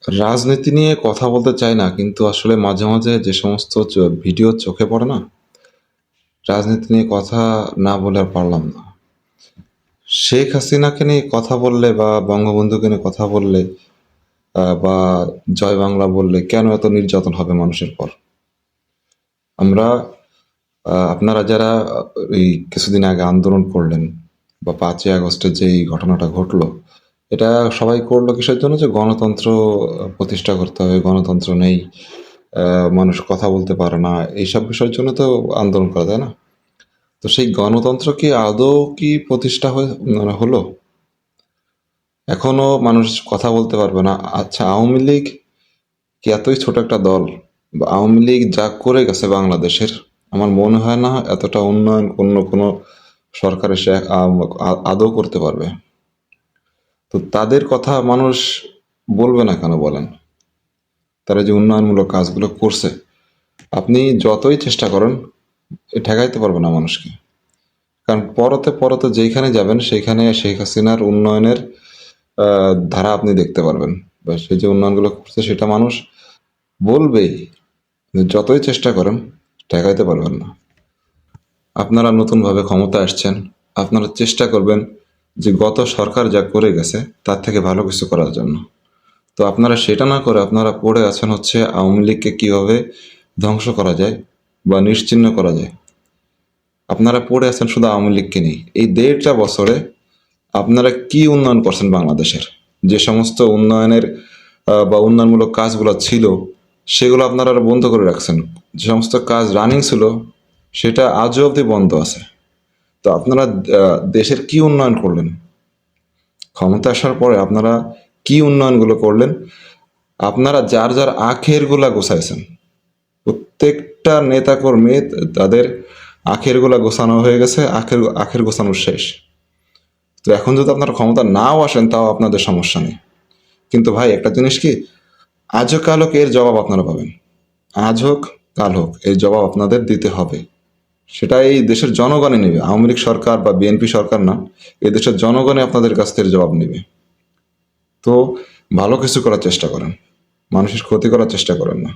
রাজনীতি নিয়ে কথা বলতে চাই না, কিন্তু আসলে মাঝে মাঝে যে সমস্ত ভিডিও চোখে পড়ে না, রাজনীতি নিয়ে কথা না বলে আর পারলাম না। শেখ হাসিনাকে নিয়ে কথা বললে বা বঙ্গবন্ধুকে নিয়ে কথা বললে বা জয় বাংলা বললে কেন এত নির্যাতন হবে মানুষের পর? আমরা আপনারা যারা এই কিছুদিন আগে আন্দোলন করলেন বা 5ই আগস্টে যেই ঘটনাটা ঘটলো, এটা সবাই করলো কিসের জন্য? যে গণতন্ত্র প্রতিষ্ঠা করতে হবে, গণতন্ত্র নেই, মানুষ কথা বলতে পারে না, এইসব বিষয়ের জন্য তো আন্দোলন করা, তাই না? তো সেই গণতন্ত্র কি আদৌ কি প্রতিষ্ঠা মানে হলো? এখনো মানুষ কথা বলতে পারবে না। আচ্ছা, আওয়ামী লীগ কি এতই ছোট একটা দল? বা আওয়ামী লীগ যা করে গেছে বাংলাদেশের, আমার মনে হয় না এতটা উন্নয়ন অন্য কোনো সরকার এসে আদৌ করতে পারবে। তো তাদের কথা মানুষ বলবে না কেন বলেন? তারা যে উন্নয়নমূলক কাজগুলো করছে, আপনি যতই চেষ্টা করেন ঠেকাইতে পারবে না মানুষকে। কারণ পরতে পরতে যেইখানে যাবেন সেইখানে শেখ হাসিনার উন্নয়নের ধারা আপনি দেখতে পারবেন, বা সে যে উন্নয়নগুলো করছে সেটা মানুষ বলবেই। যতই চেষ্টা করেন ঠেকাইতে পারবেন না। আপনারা নতুনভাবে ক্ষমতায় আসছেন, আপনারা চেষ্টা করবেন যে গত সরকার যা করে গেছে তার থেকে ভালো কিছু করার জন্য। তো আপনারা সেটা না করে আপনারা পড়ে আছেন হচ্ছে আওয়ামী লীগকে কীভাবে ধ্বংস করা যায় বা নিশ্চিহ্ন করা যায়। আপনারা পড়ে আছেন শুধু আওয়ামী লীগকে নিয়ে। এই 1.5 বছরে আপনারা কি উন্নয়ন করছেন বাংলাদেশের? যে সমস্ত উন্নয়নের বা উন্নয়নমূলক কাজগুলো ছিল সেগুলো আপনারা বন্ধ করে রাখছেন। যে সমস্ত কাজ রানিং ছিল সেটা আজও অবধি বন্ধ আছে। তো আপনারা দেশের কি উন্নয়ন করলেন? ক্ষমতা আসার পরে আপনারা কি উন্নয়নগুলো করলেন? আপনারা যার যার আখেরগুলা গোছাইছেন। প্রত্যেকটা নেতাকর্মী তাদের আখেরগুলা গোছানো হয়ে গেছে, আখের গোছানোর শেষ। তো এখন যদি আপনারা ক্ষমতা নাও আসেন তাও আপনাদের সমস্যা নেই। কিন্তু ভাই, একটা জিনিস কি, আজ হোক কাল হোক এর জবাব আপনারা পাবেন। আজ হোক কাল হোক এই জবাব আপনাদের দিতে হবে। সেটা এই দেশের জনগণই নেবে, আওয়ামী লীগ সরকার বা বিএনপি সরকার না। এই দেশের জনগণই আপনাদের কাছ থেকে জবাব নেবে। তো ভালো কিছু করার চেষ্টা করেন, মানুষের ক্ষতি করার চেষ্টা করেন না।